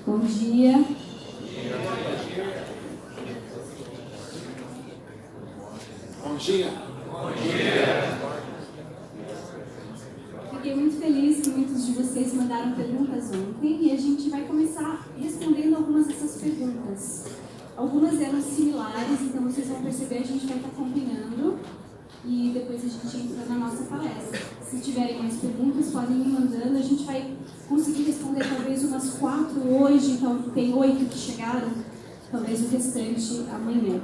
Bom dia. Bom dia. Bom dia. Fiquei muito feliz que muitos de vocês mandaram perguntas ontem e a gente vai começar respondendo algumas dessas perguntas. Algumas eram similares, então vocês vão perceber, a gente vai estar combinando e depois a gente entra na nossa palestra. Se tiverem mais perguntas, podem ir mandando, a gente vai conseguir responder talvez umas 4 hoje, então tem 8 que chegaram, talvez o restante amanhã.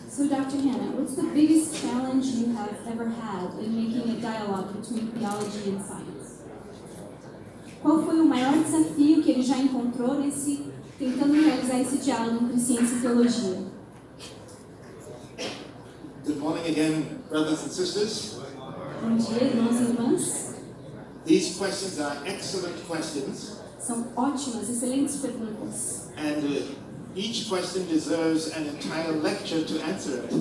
So, Dr. Hanna, what's the biggest challenge you have ever had in making a dialogue between theology and science? Qual foi o maior desafio que ele já encontrou tentando realizar esse diálogo entre ciência e teologia? Good morning again, brothers and sisters. Bom dia, irmãos e irmãs. These questions are excellent questions. São ótimas, excelentes perguntas. And each question deserves an entire lecture to answer it.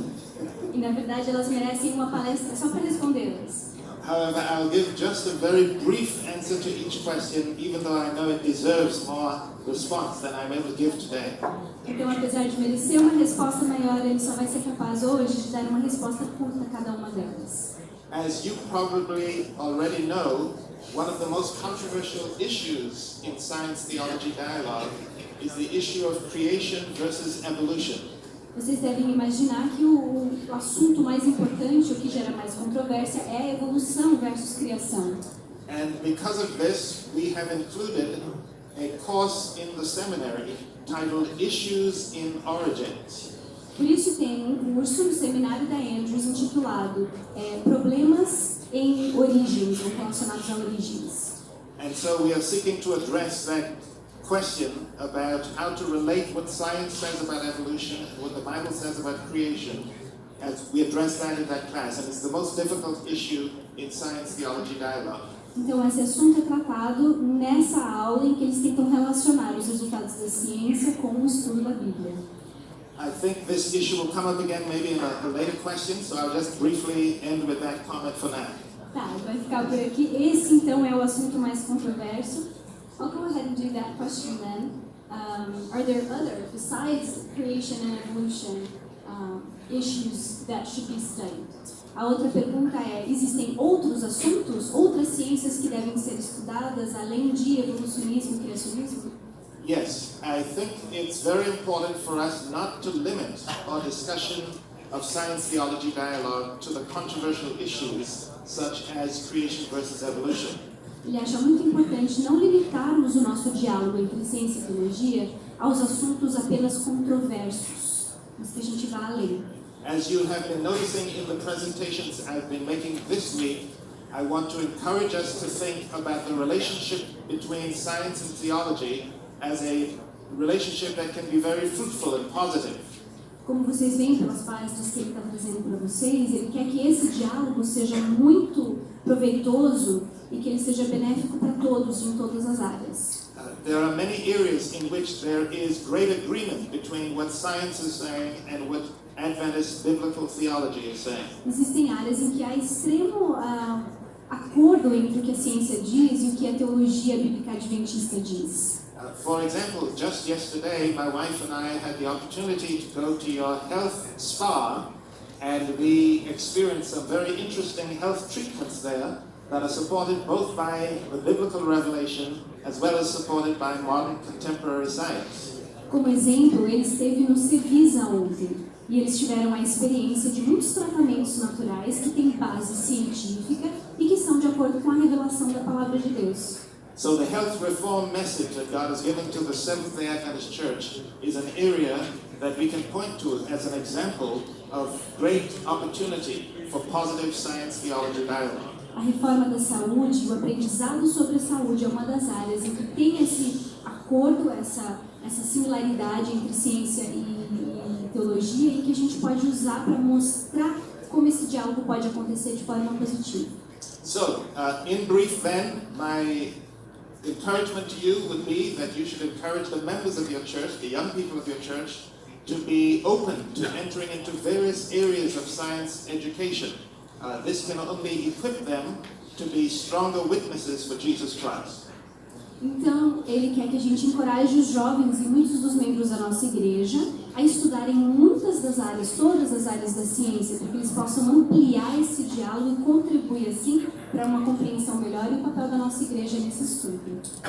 E, na verdade, elas merecem uma palestra só para respondê-las. However, I'll give just a very brief answer to each question, even though I know it deserves more response than I'm able to give today. Então, apesar de merecer uma resposta maior, ele só vai ser capaz hoje de dar uma resposta curta a cada uma delas. As you probably already know, one of the most controversial issues in science theology dialogue is the issue of creation versus evolution. Vocês devem imaginar que o assunto mais importante, o que gera mais controvérsia, é a evolução versus criação. And because of this, we have included a course in the seminary titled Issues in Origins. Por isso tem um curso no seminário da Andrews intitulado Problemas em Origens, ou relacionados a origens. And so we are seeking to address that question about how to relate what science says about evolution and what the Bible says about creation, as we address that in that class. And it's the most difficult issue in science theology dialogue. Então, esse assunto é tratado nessa aula em que eles tentam relacionar os resultados da ciência com o estudo da Bíblia. I think this issue will come up again maybe in a later question, so I'll just briefly end with that comment for now. Tá, vai ficar por aqui. Esse, então, é o assunto mais controverso. I'll go ahead and do that question then. Are there other, besides creation and evolution, issues that should be studied? A outra pergunta é, existem outros assuntos, outras ciências que devem ser estudadas, além de evolucionismo e criacionismo? Yes, I think it's very important for us not to limit our discussion of science theology dialogue to the controversial issues such as creation versus evolution. Ele acha muito importante não limitarmos o nosso diálogo entre ciência e teologia aos assuntos apenas controversos, mas que a gente vá além. As you have been noticing in the presentations I've been making this week, I want to encourage us to think about the relationship between science and theology as a relationship that can be very fruitful and positive. Como vocês veem pelas palestras que ele está trazendo para vocês, ele quer que esse diálogo seja muito proveitoso e que ele seja benéfico para todos, em todas as áreas. There are many areas in which there is great agreement between what science is saying and what Adventist biblical theology is saying. Existem áreas em que há extremo acordo entre o que a ciência diz e o que a teologia bíblica adventista diz. For example, just yesterday, my wife and I had the opportunity to go to your health spa, and we experienced some very interesting health treatments there that are supported both by the biblical revelation as well as supported by modern contemporary science. Como exemplo, ele esteve no Veja ontem, e eles tiveram a experiência de muitos tratamentos naturais que têm base científica e que são de acordo com a revelação da Palavra de Deus. So the health reform message that God has given to the Seventh-day Adventist Church is an area that we can point to as an example of great opportunity for positive science theology dialogue. A reforma da saúde, o aprendizado sobre a saúde é uma das áreas em que tem esse acordo, essa similaridade entre ciência e teologia e que a gente pode usar para mostrar como esse diálogo pode acontecer de forma positiva. So, in brief then, my encouragement to you would be that you should encourage the members of your church, the young people of your church, to be open to entering into various areas of science education. this can only equip them to be stronger witnesses for Jesus Christ. Então, ele quer que a gente encoraje os jovens e muitos dos membros da nossa igreja a estudarem muitas das áreas, todas as áreas da ciência, para que eles possam ampliar esse diálogo e contribuir, assim, para uma compreensão melhor e o papel da nossa igreja nesse estudo.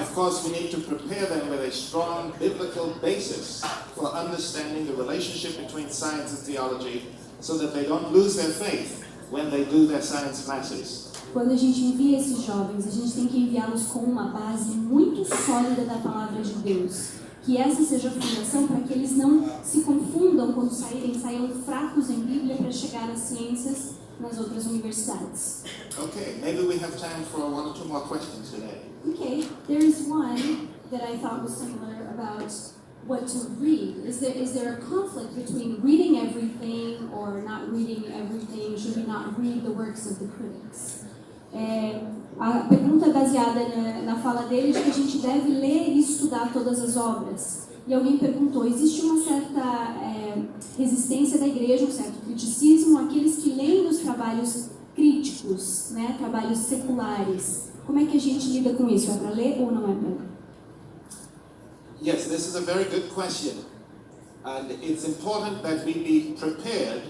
Of course, we need to prepare them with a strong biblical basis for understanding the relationship between science and theology so that they don't lose their faith when they do their science classes. Quando a gente envia esses jovens, a gente tem que enviá-los com uma base muito sólida da palavra de Deus. Que essa seja a fundação para que eles não se confundam quando saiam fracos em Bíblia para chegar às ciências nas outras universidades. Okay, maybe we have time for one or two more questions today. Okay, there is one that I thought was similar about what to read. Is there a conflict between reading everything or not reading everything? Should we not read the works of the critics? A pergunta é baseada na fala dele de que a gente deve ler e estudar todas as obras. E alguém perguntou, existe uma certa resistência da igreja, um certo criticismo àqueles que leem os trabalhos críticos, né, trabalhos seculares. Como é que a gente lida com isso? É para ler ou não é para ler? Yes, this is a very good question. And it's important that we be prepared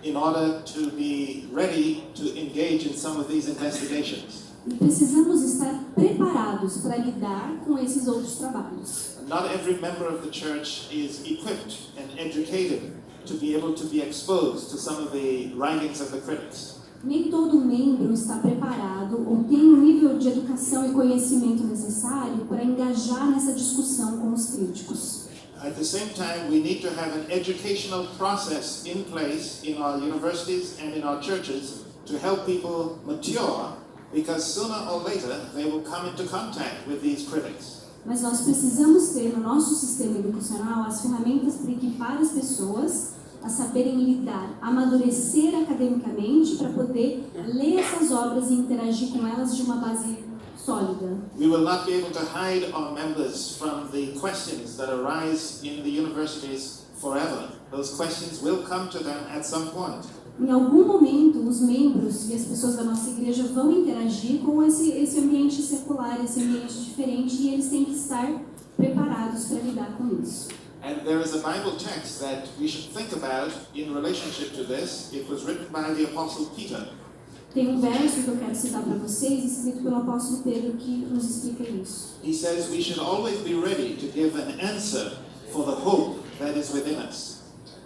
in order to be ready to engage in some of these investigations. E precisamos estar preparados para lidar com esses outros trabalhos. Not every member of the church is equipped and educated to be able to be exposed to some of the writings of the critics. Nem todo membro está preparado ou tem o nível de educação e conhecimento necessário para engajar nessa discussão com os críticos. At the same time, we need to have an educational process in place in our universities and in our churches to help people mature, because sooner or later they will come into contact with these critics. Mas nós precisamos ter no nosso sistema educacional as ferramentas para equipar as pessoas a saberem lidar, amadurecer academicamente para poder ler essas obras e interagir com elas de uma base sólida. We will not be able to hide our members from the questions that arise in the universities forever. Those questions will come to them at some point. Em algum momento, os membros e as pessoas da nossa igreja vão interagir com esse ambiente secular, esse ambiente diferente, e eles têm que estar preparados para lidar com isso. And there is a Bible text that we should think about in relationship to this. It was written by the Apostle Peter. Tem um verso que eu quero citar para vocês, escrito pelo apóstolo Pedro, que nos explica isso. He says we should always be ready to give an answer for the hope that is within us.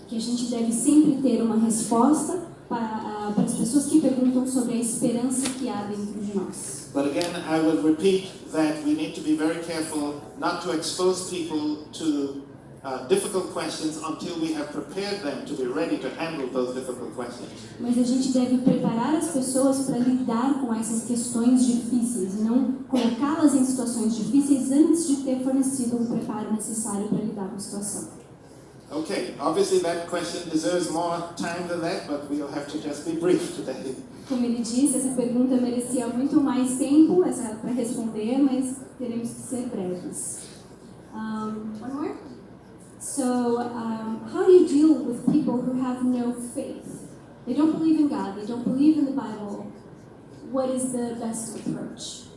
Que a gente deve sempre ter uma resposta para as pessoas que perguntam sobre a esperança que há dentro de nós. But again, I will repeat that we need to be very careful not to expose people to difficult questions until we have prepared them to be ready to handle those difficult questions. Mas a gente deve preparar as pessoas para lidar com essas questões difíceis e não colocá-las em situações difíceis antes de ter fornecido o preparo necessário para lidar com a situação. Okay, obviously that question deserves more time than that, but we'll have to just be brief today. Como ele disse, essa pergunta merecia muito mais tempo para responder, mas teremos que ser breves. One more? So, how do you deal with people who have no faith? They don't believe in God, they don't believe in the Bible. What is the best approach?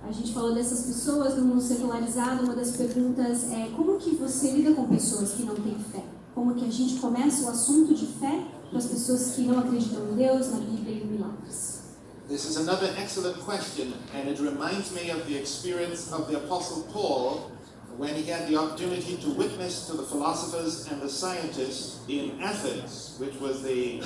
A gente falou dessas pessoas no mundo secularizado. Uma das perguntas é como que você lida com pessoas que não têm fé? Como que a gente começa o assunto de fé para as pessoas que não acreditam em Deus, na Bíblia e em milagres? This is another excellent question, and it reminds me of the experience of the Apostle Paul when he had the opportunity to witness to the philosophers and the scientists in Athens, which was the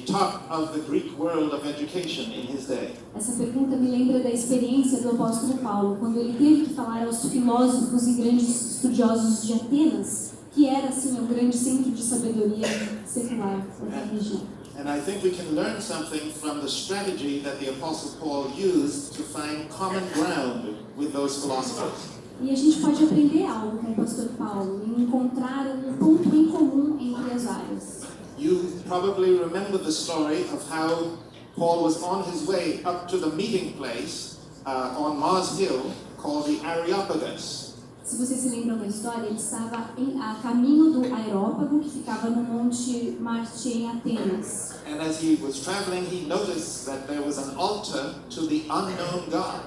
top of the Greek world of education in his day. Essa pergunta me lembra da experiência do apóstolo Paulo, quando ele teve que falar aos filósofos e grandes estudiosos de Atenas, que era assim o grande centro de sabedoria secular daquela região. And I think we can learn something from the strategy that the Apostle Paul used to find common ground with those philosophers. E a gente pode aprender algo com o pastor Paulo, em encontrar um ponto em comum entre as áreas. You probably remember the story of how Paul was on his way up to the meeting place on Mars Hill called the Areopagus. Se vocês se lembram da história, ele estava a caminho do aerópago, que ficava no Monte Marte em Atenas. And as he was traveling, he noticed that there was an altar to the unknown God.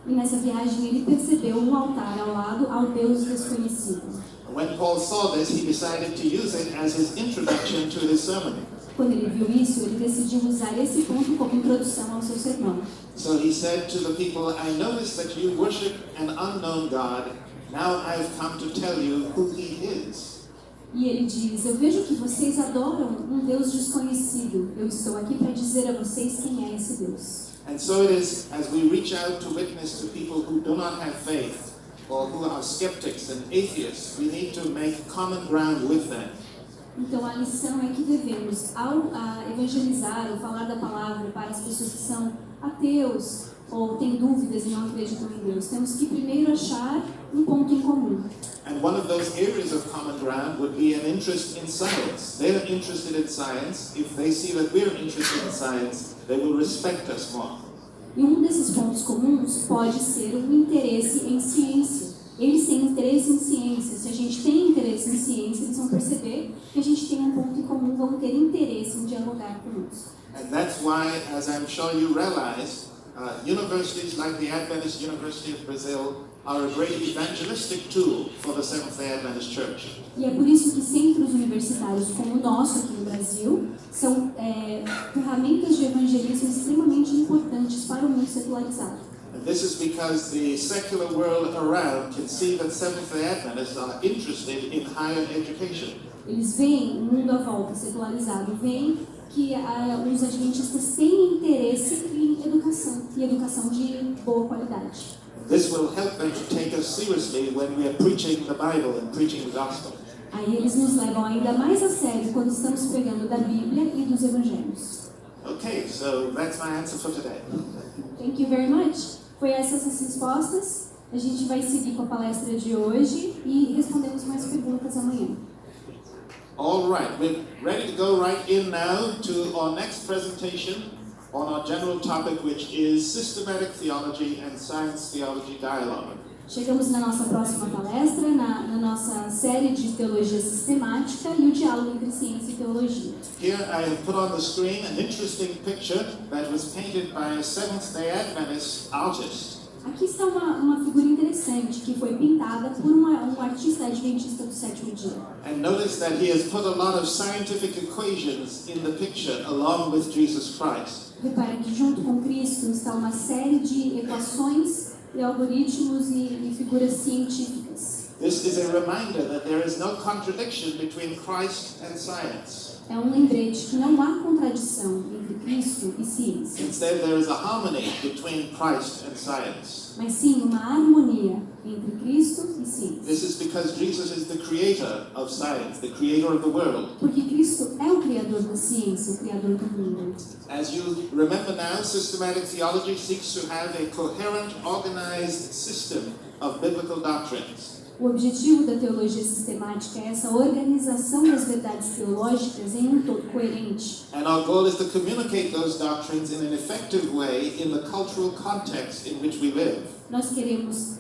E nessa viagem ele percebeu um altar ao lado ao Deus desconhecido. When Paul saw this, he decided to use it as his introduction to his sermon. Quando ele viu isso, ele decidiu usar esse ponto como introdução ao seu sermão. So he said to the people, I notice that you worship an unknown God. Now I've come to tell you who he is. E ele diz, eu vejo que vocês adoram um Deus desconhecido. Eu estou aqui para dizer a vocês quem é esse Deus. And so it is, as we reach out to witness to people who do not have faith, or who are skeptics and atheists, we need to make common ground with them. Então a lição é que devemos, ao evangelizar ou falar da palavra para as pessoas que são ateus ou têm dúvidas e não acreditam em Deus, temos que primeiro achar um ponto em comum. And one of those areas of common ground would be an interest in science. They're interested in science. If they see that we're interested in science, they will respect us more. E um desses pontos comuns pode ser um interesse em ciência. Eles têm interesse em ciência. Se a gente tem interesse em ciência, eles vão perceber que a gente tem um ponto em comum, vão ter interesse em dialogar conosco. And that's why, as I'm sure you realize, universities like the Adventist University of Brazil are a great evangelistic tool for the Seventh-day Adventist Church. E é por isso que centros universitários como o nosso aqui no Brasil são ferramentas de evangelismo extremamente importantes para o mundo secularizado. And this is because the secular world around can see that Seventh-day Adventists are interested in higher education. Eles veem o mundo à volta secularizado, veem que os adventistas têm interesse em educação, e educação de boa qualidade. This will help them to take us seriously when we are preaching the Bible and preaching the gospel. Aí eles nos levam ainda mais a sério quando estamos pregando da Bíblia e dos Evangelhos. Okay, so that's my answer for today. Thank you very much. Foi essas as respostas. A gente vai seguir com a palestra de hoje e respondemos mais perguntas amanhã. All right, we're ready to go right in now to our next presentation on our general topic, which is systematic theology and science theology dialogue. Chegamos na nossa próxima palestra, na nossa série de teologia sistemática e o diálogo entre ciência e teologia. Here I have put on the screen an interesting picture that was painted by a Seventh-day Adventist artist. Aqui está uma figura interessante que foi pintada por um artista adventista do sétimo dia. And notice that he has put a lot of scientific equations in the picture along with Jesus Christ. Repara que junto com Cristo está uma série de equações e algoritmos e figuras científicas. This is a reminder that there is no contradiction between Christ and science. É um lembrete que não há contradição entre Cristo e ciência. Instead, there is a harmony between Christ and science. Mas sim, uma harmonia entre Cristo e ciência. This is because Jesus is the creator of science, the creator of the world. Porque Cristo é o criador da ciência, o criador do mundo. As you remember now, systematic theology seeks to have a coherent, organized system of biblical doctrines. O objetivo da teologia sistemática é essa organização das verdades teológicas em um todo coerente. And our goal is to communicate those doctrines in an effective way in the cultural context in which we live. Nós queremos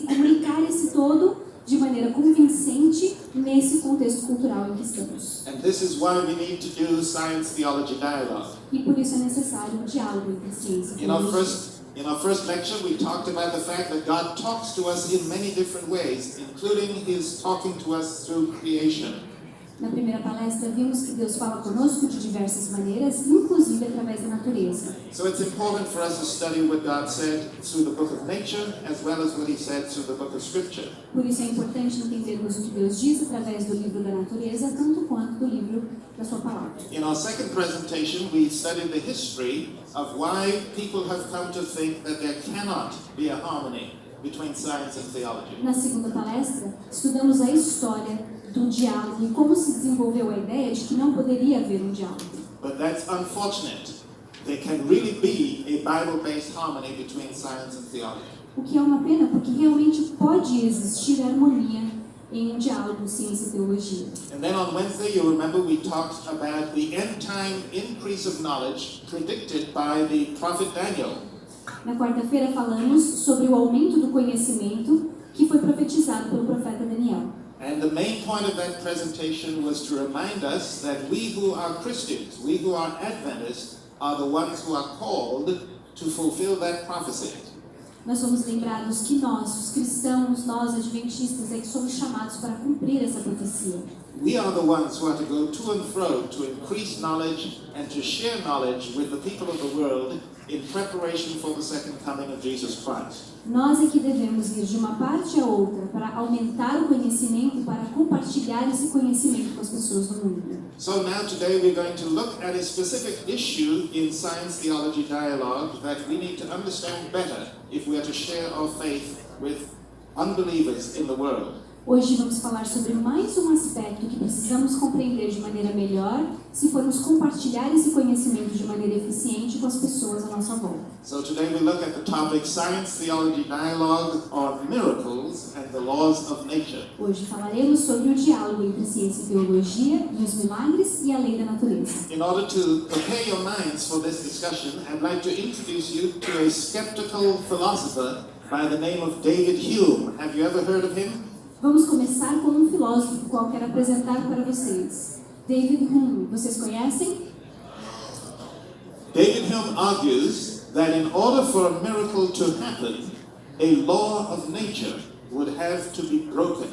comunicar esse todo de maneira convincente nesse contexto cultural em que estamos. And this is why we need to do science theology dialogue. E por isso é necessário um diálogo entre ciência e teologia. In our first lecture, we talked about the fact that God talks to us in many different ways, including His talking to us through creation. Na primeira palestra, vimos que Deus fala conosco de diversas maneiras, inclusive através da natureza. So it's important for us to study what God said through the book of nature, as well as what He said through the book of Scripture. Por isso é importante entendermos o que Deus diz através do livro da natureza, tanto quanto do livro da sua palavra. In our second presentation, we studied the history of why people have come to think that there cannot be a harmony between science and theology. Na segunda palestra, estudamos a história do diálogo e como se desenvolveu a ideia de que não poderia haver um diálogo. But that's unfortunate. There can really be a Bible-based harmony between science and theology. O que é uma pena, porque realmente pode existir harmonia em um diálogo ciência e teologia. And then on Wednesday, you remember we talked about the end-time increase of knowledge predicted by the prophet Daniel. Na quarta-feira falamos sobre o aumento do conhecimento que foi profetizado pelo profeta Daniel. And the main point of that presentation was to remind us that we who are Christians, we who are Adventists, are the ones who are called to fulfill that prophecy. Nós somos lembrados que nós, os cristãos, nós adventistas, é que somos chamados para cumprir essa profecia. We are the ones who are to go to and fro to increase knowledge and to share knowledge with the people of the world in preparation for the second coming of Jesus Christ. Nós é que devemos ir de uma parte a outra para aumentar o conhecimento e para compartilhar esse conhecimento com as pessoas do mundo. So now today we're going to look at a specific issue in Science Theology Dialogue that we need to understand better if we are to share our faith with unbelievers in the world. Hoje vamos falar sobre mais um aspecto que precisamos compreender de maneira melhor se formos compartilhar esse conhecimento de maneira eficiente com as pessoas à nossa volta. So today we look at the topic Science Theology Dialogue on Miracles and the Laws of Nature. Hoje falaremos sobre o diálogo entre ciência e teologia, e os milagres e a lei da natureza. In order to prepare your minds for this discussion, I'd like to introduce you to a skeptical philosopher by the name of David Hume. Have you ever heard of him? Vamos começar com um filósofo qual quero apresentar para vocês. David Hume, vocês conhecem? David Hume argues that in order for a miracle to happen, a law of nature would have to be broken.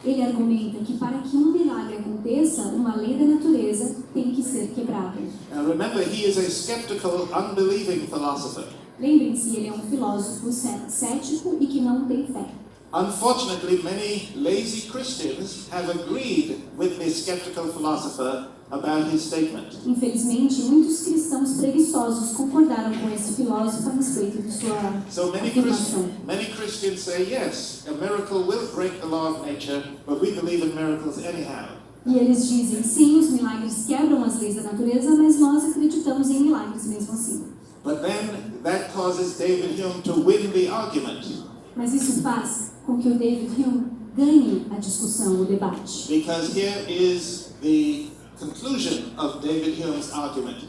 Ele argumenta que para que um milagre aconteça, uma lei da natureza tem que ser quebrada. Now remember, he is a skeptical, unbelieving philosopher. Lembrem-se, ele é um filósofo cético e que não tem fé. Unfortunately, many lazy Christians have agreed with this skeptical philosopher about his statement. Infelizmente, muitos cristãos preguiçosos concordaram com esse filósofo a respeito de sua afirmação. Many Christians say, yes, a miracle will break the law of nature, but we believe in miracles anyhow. E eles dizem, sim, os milagres quebram as leis da natureza, mas nós acreditamos em milagres mesmo assim. But then that causes David Hume to win the argument. Mas isso faz com que o David Hume ganhe a discussão, o debate. Because here is the conclusion of David Hume's argument.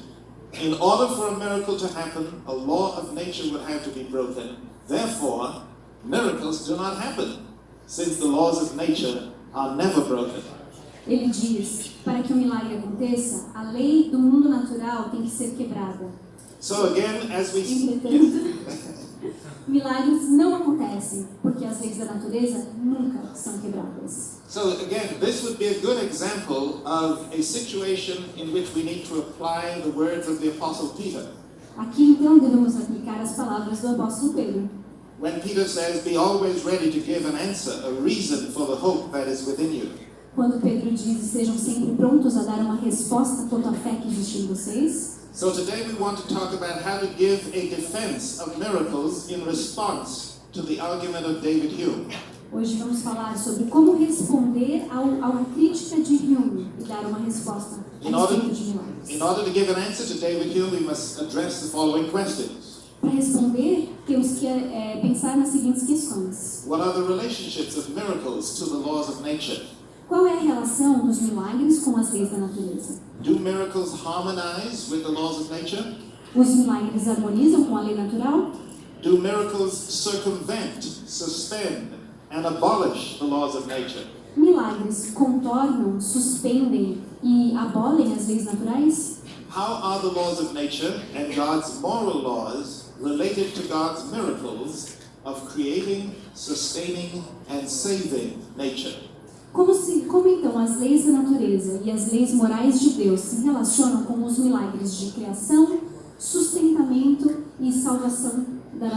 In order for a miracle to happen, a law of nature would have to be broken. Therefore, miracles do not happen, since the laws of nature are never broken. Ele diz, para que o milagre aconteça, a lei do mundo natural tem que ser quebrada. So again, as we milagres não acontecem, porque as leis da natureza nunca são quebradas. So again, this would be a good example of a situation in which we need to apply the words of the Apostle Peter. Aqui então devemos aplicar as palavras do apóstolo Pedro. When Peter says, be always ready to give an answer, a reason for the hope that is within you. Quando Pedro diz, estejam sempre prontos a dar uma resposta quanto à fé que existe em vocês. So today we want to talk about how to give a defense of miracles in response to the argument of David Hume. Hoje vamos falar sobre como responder a uma crítica de Hume e dar uma resposta a respeito de milagres. In order to give an answer to David Hume, we must address the following questions. Para responder, temos que pensar nas seguintes questões. What are the relationships of miracles to the laws of nature? Qual é a relação dos milagres com as leis da natureza? Do miracles harmonize with the laws of nature? Os milagres harmonizam com a lei natural? Do miracles circumvent, suspend, and abolish the laws of nature? Milagres contornam, suspendem e abolem as leis naturais? How are the laws of nature and God's moral laws related to God's miracles of creating, sustaining, and saving nature? Como então as leis da natureza e as leis morais de Deus se relacionam com os milagres de criação, sustentamento e salvação da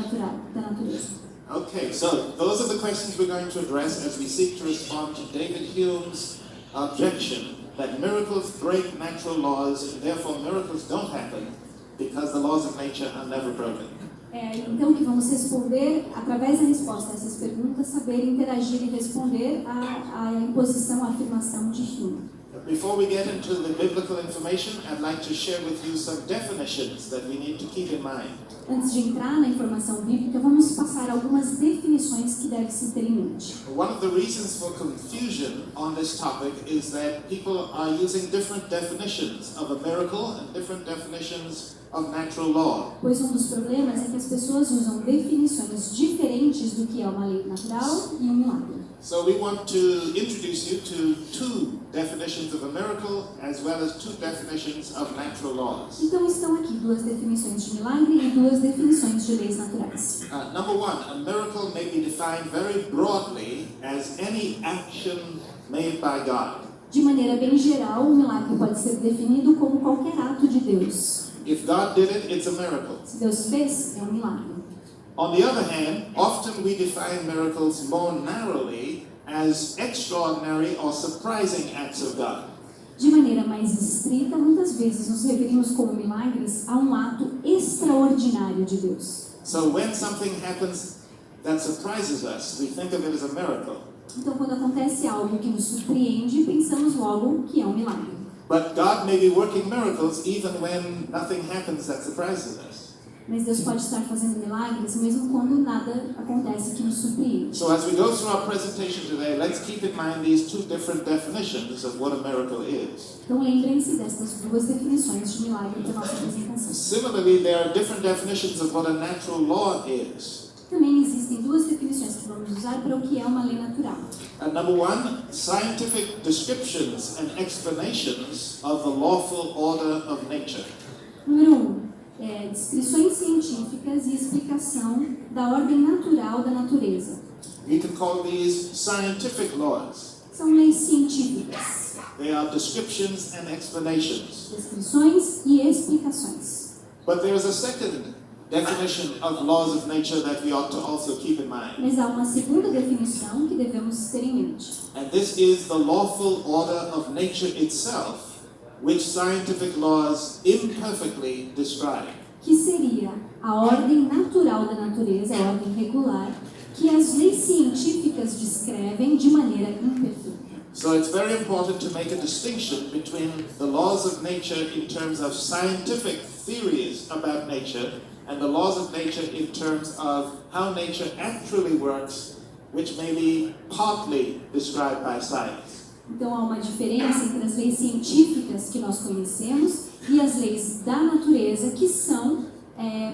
natureza? Okay, so those are the questions we're going to address as we seek to respond to David Hume's objection that miracles break natural laws and therefore miracles don't happen because the laws of nature are never broken. Então que vamos responder, através da resposta a essas perguntas, saber interagir e responder à imposição, à afirmação de Hume. Before we get into the biblical information, I'd like to share with you some definitions that we need to keep in mind. Antes de entrar na informação bíblica, vamos passar algumas definições que deve se ter em mente. One of the reasons for confusion on this topic is that people are using different definitions of a miracle and different definitions of natural law. Pois dos problemas é que as pessoas usam definições diferentes do que é uma lei natural e milagre. So we want to introduce you to two definitions of a miracle as well as two definitions of natural laws. Então estão aqui duas definições de milagre e duas definições de leis naturais. Number one, a miracle may be defined very broadly as any action made by God. De maneira bem geral, o milagre pode ser definido como qualquer ato de Deus. If God did it, it's a miracle. Se Deus fez, é um milagre. On the other hand, often we define miracles more narrowly as extraordinary or surprising acts of God. De maneira mais estrita, muitas vezes nos referimos como milagres a um ato extraordinário de Deus. So when something happens that surprises us, we think of it as a miracle. Então, quando acontece algo que nos surpreende, pensamos logo que é um milagre. But God may be working miracles even when nothing happens that surprises us. Mas Deus pode estar fazendo milagres mesmo quando nada acontece que nos surpreende. So as we go through our presentation today, let's keep in mind these two different definitions of what a miracle is. Então lembrem-se destas duas definições de milagre para a nossa apresentação. Similarly, there are different definitions of what a natural law is. Também existem duas definições que vamos usar para o que é uma lei natural. Number one, scientific descriptions and explanations of the lawful order of nature. Número 1. Descrições científicas e explicação da ordem natural da natureza. We can call these scientific laws. São leis científicas. They are descriptions and explanations. Descrições e explicações. But there is a second definition of laws of nature that we ought to also keep in mind. Mas há uma segunda definição que devemos ter em mente. And this is the lawful order of nature itself, which scientific laws imperfectly describe. Que seria a ordem natural da natureza, a ordem regular, que as leis científicas descrevem de maneira imperfeita. So it's very important to make a distinction between the laws of nature in terms of scientific theories about nature and the laws of nature in terms of how nature actually works, which may be partly described by science. Então há uma diferença entre as leis científicas que nós conhecemos e as leis da natureza que são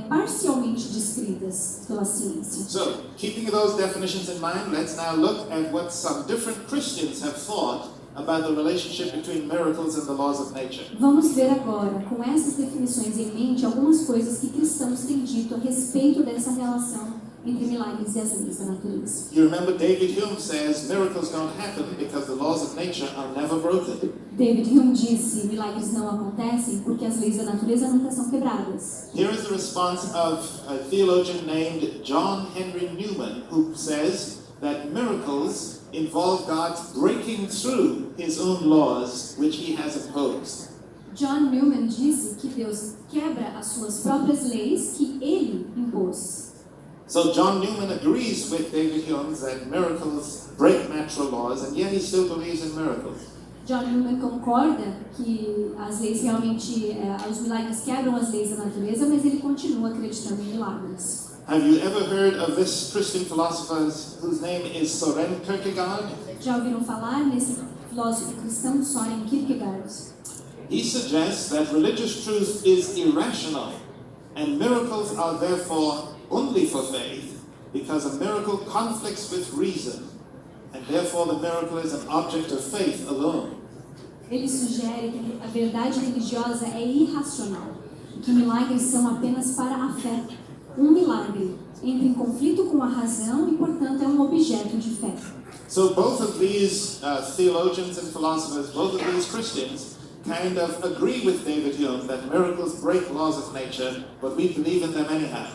parcialmente descritas pela ciência. So, keeping those definitions in mind, let's now look at what some different Christians have thought about the relationship between miracles and the laws of nature. Vamos ver agora, com essas definições em mente, algumas coisas que cristãos têm dito a respeito dessa relação entre milagres e as leis da natureza. You remember David Hume says miracles don't happen because the laws of nature are never broken. David Hume disse, milagres não acontecem porque as leis da natureza nunca são quebradas. Here is the response of a theologian named John Henry Newman, who says that miracles involve God breaking through his own laws which he has imposed. John Newman disse que Deus quebra as suas próprias leis que ele impôs. So John Newman agrees with David Hume that miracles break natural laws, and yet he still believes in miracles. John Newman concorda que as leis realmente, os milagres quebram as leis da natureza, mas ele continua acreditando em milagres. Have you ever heard of this Christian philosopher whose name is Søren Kierkegaard? Já ouviram falar nesse filósofo cristão, Søren Kierkegaard? He suggests that religious truth is irrational, and miracles are therefore only for faith, because a miracle conflicts with reason, and therefore the miracle is an object of faith alone. Ele sugere que a verdade religiosa é irracional, e que milagres são apenas para a fé. Milagre entra em conflito com a razão e, portanto, é objeto de fé. So both of these theologians and philosophers, both of these Christians, kind of agree with David Hume that miracles break laws of nature, but we believe in them anyhow.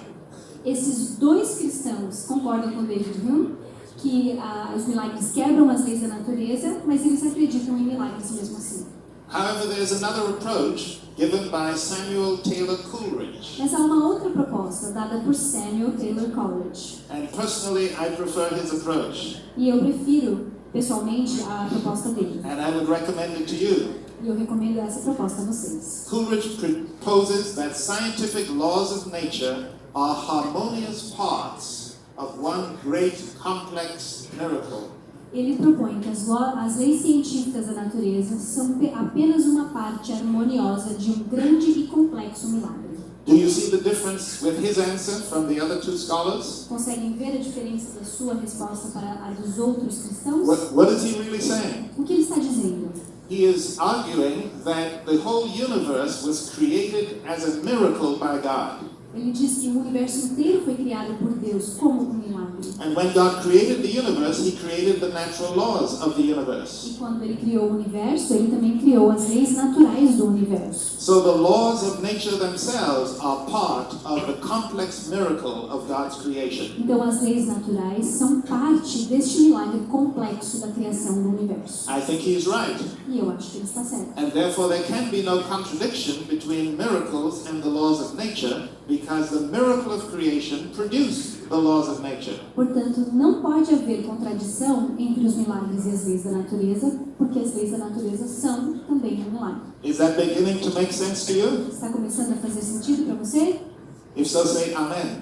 Esses dois cristãos concordam com David Hume que os milagres quebram as leis da natureza, mas eles acreditam em milagres mesmo assim. However, there's another approach given by Samuel Taylor Coleridge. Mas há uma outra proposta dada por Samuel Taylor Coleridge. And personally, I prefer his approach. E eu prefiro pessoalmente a proposta dele. and I would recommend it to you. E eu recomendo essa proposta a vocês. Coleridge proposes that scientific laws of nature are harmonious parts of one great complex miracle. Ele propõe que as leis científicas da natureza são apenas uma parte harmoniosa de um grande e complexo milagre. Do you see the difference with his answer from the other two scholars? Conseguem ver a diferença da sua resposta para a dos outros cristãos? What is he really saying? O que ele está dizendo? He is arguing that the whole universe was created as a miracle by God. Ele diz que o universo inteiro foi criado por Deus como um milagre. And when God created the universe, He created the natural laws of the universe. E quando ele criou o universo, ele também criou as leis naturais do universo. So the laws of nature themselves are part of the complex miracle of God's creation. Então as leis naturais são parte deste milagre complexo da criação do universo. I think he's right. E eu acho que ele está certo. And therefore there can be no contradiction between miracles and the laws of nature, because the miracle of creation produced the laws of nature. Portanto, não pode haver contradição entre os milagres e as leis da natureza, porque as leis da natureza são também um milagre. Is that beginning to make sense to you? Está começando a fazer sentido para você? If so, say Amen.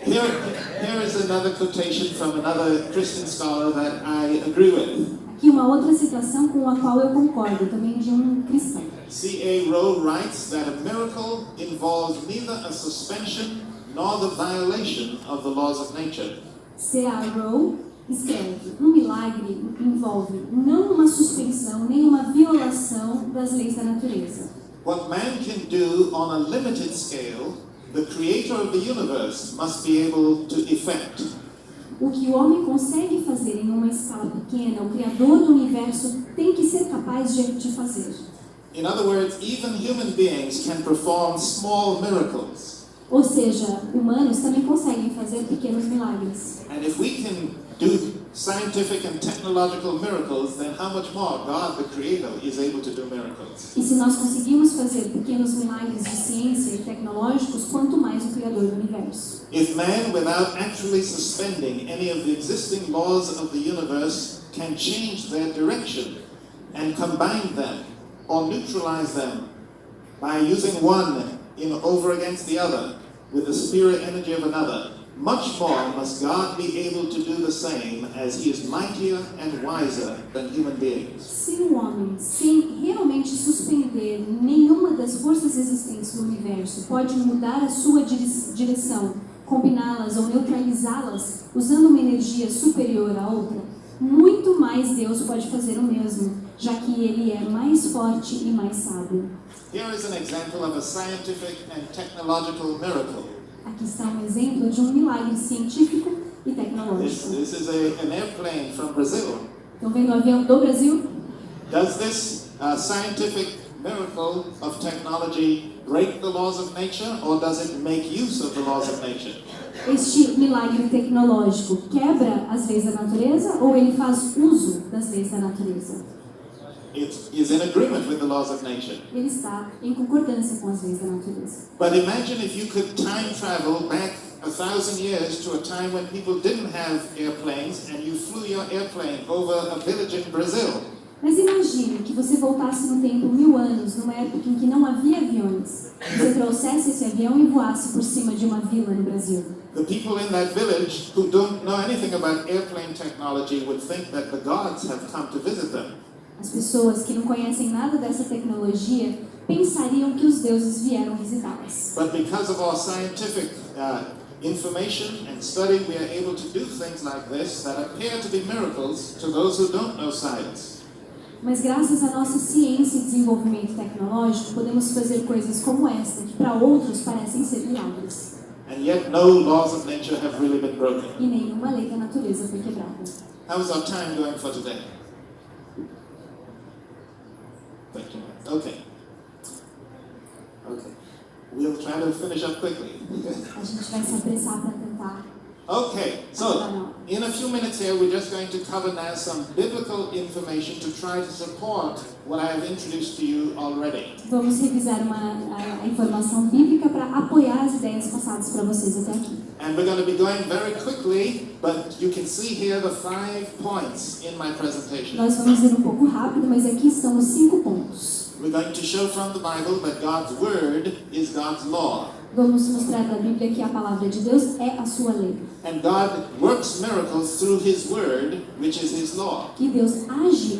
Here is another quotation from another Christian scholar that I agree with. Aqui uma outra citação com a qual eu concordo, também de um cristão. C.A. Rowe writes that a miracle involves neither a suspension nor the violation of the laws of nature. C.A. Rowe escreve: milagre envolve não uma suspensão nem uma violação das leis da natureza. What man can do on a limited scale, the creator of the universe must be able to effect. O que o homem consegue fazer em uma escala pequena, o Criador do universo tem que ser capaz de fazer. In other words, even human beings can perform small miracles. Ou seja, humanos também conseguem fazer pequenos milagres. And if we can do scientific and technological miracles, then how much more God, the Creator, is able to do miracles. E se nós conseguimos fazer pequenos milagres de ciência e tecnológicos, quanto mais o Criador do universo. If man, without actually suspending any of the existing laws of the universe, can change their direction and combine them or neutralize them by using one over against the other with the spirit energy of another, much more must God be able to do the same, as He is mightier and wiser than human beings. Se um homem, sem realmente suspender nenhuma das forças existentes no universo, pode mudar a sua direção, combiná-las ou neutralizá-las, usando uma energia superior à outra, muito mais Deus pode fazer o mesmo, já que Ele é mais forte e mais sábio. Here is an example of a scientific and technological miracle. Aqui está um exemplo de um milagre científico e tecnológico. This is an airplane from Brazil. Estão vendo o avião do Brasil? Does this scientific miracle of technology break the laws of nature, or does it make use of the laws of nature? Este milagre tecnológico quebra as leis da natureza ou ele faz uso das leis da natureza? It is in agreement with the laws of nature. Ele está em concordância com as leis da natureza. But imagine if you could time travel back 1,000 years to a time when people didn't have airplanes and you flew your airplane over a village in Brazil. Mas imagine que você voltasse no tempo 1000 anos, numa época em que não havia aviões. Você trouxesse esse avião e voasse por cima de uma vila no Brasil. The people in that village who don't know anything about airplane technology would think that the gods have come to visit them. As pessoas que não conhecem nada dessa tecnologia pensariam que os deuses vieram visitá-las. But because of our scientific information and study, we are able to do things like this that appear to be miracles to those who don't know science. Mas graças à nossa ciência e desenvolvimento tecnológico, podemos fazer coisas como esta, que para outros parecem ser milagres. And yet no laws of nature have really been broken. E nenhuma lei da natureza foi quebrada. How's our time going for today? Thank you. Okay. We'll try to finish up quickly. A gente vai se apressar para tentar. Okay, so in a few minutes here, we're just going to cover now some biblical information to try to support what I have introduced to you already. Vamos revisar a informação bíblica para apoiar as ideias passadas para vocês até aqui. And we're going to be going very quickly, but you can see here the 5 points in my presentation. Nós vamos ir um pouco rápido, mas aqui estão os 5 pontos. We're going to show from the Bible that God's word is God's law. Vamos mostrar da Bíblia que a palavra de Deus é a sua lei. And God works miracles through His word, which is His law. Que Deus age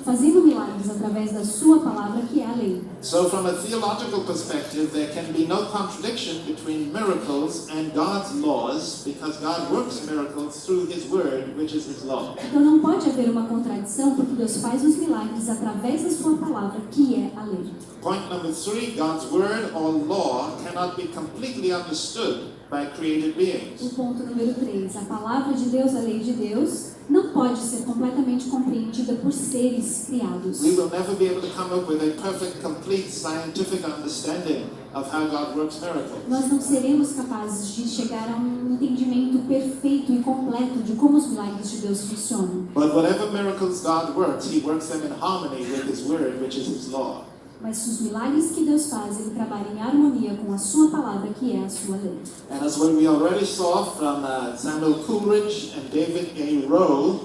fazendo milagres através da sua palavra, que é a lei. So from a theological perspective, there can be no contradiction between miracles and God's laws, because God works miracles through His word, which is His law. Então não pode haver uma contradição, porque Deus faz os milagres através da sua palavra, que é a lei. Point number 3, God's word or law cannot be completely understood by created beings. O ponto número 3, a palavra de Deus, a lei de Deus, não pode ser completamente compreendida por seres criados. We will never be able to come up with a perfect, complete scientific understanding of how God works miracles. Nós não seremos capazes de chegar a um entendimento perfeito e completo de como os milagres de Deus funcionam. But whatever miracles God works, He works them in harmony with His word, which is His law. Mas os milagres que Deus faz, Ele trabalha em harmonia com a sua palavra, que é a sua lei. And as we already saw from Samuel Coleridge and David A. Rowe,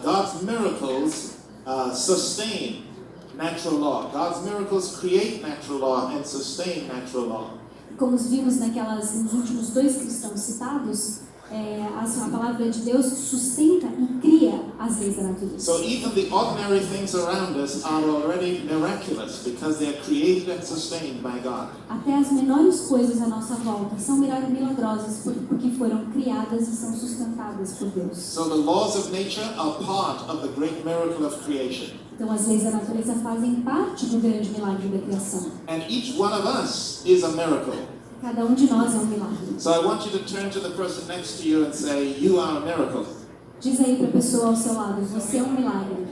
God's miracles sustain natural law. God's miracles create natural law and sustain natural law. Como vimos nos últimos 2 cristãos citados, a palavra de Deus sustenta e cria as leis da natureza. So even the ordinary things around us are already miraculous because they are created and sustained by God. Até as menores coisas à nossa volta são milagrosas porque foram criadas e são sustentadas por Deus. So the laws of nature are part of the great miracle of creation. Então as leis da natureza fazem parte do grande milagre da criação. And each one of us is a miracle. Cada de nós é milagre. So I want you to turn to the person next to you and say, you are a miracle. Diz aí para a pessoa ao seu lado, você é milagre.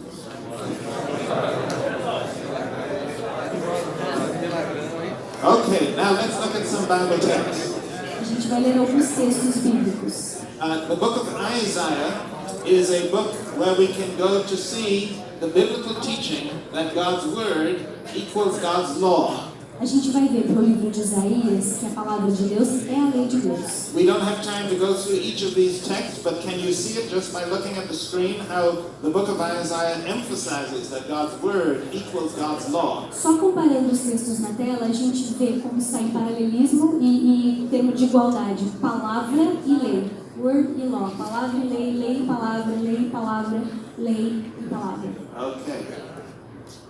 Okay, now let's look at some Bible texts. A gente vai ler alguns textos bíblicos. The book of Isaiah is a book where we can go to see the biblical teaching that God's word equals God's law. A gente vai ver pelo livro de Isaías que a palavra de Deus é a lei de Deus. We don't have time to go through each of these texts, but can you see it just by looking at the screen how the book of Isaiah emphasizes that God's word equals God's law? Só comparando os textos na tela, a gente vê como está em paralelismo e em termos de igualdade, palavra e lei. Word e law, palavra e lei, lei e palavra, lei e palavra, lei e palavra. Okay.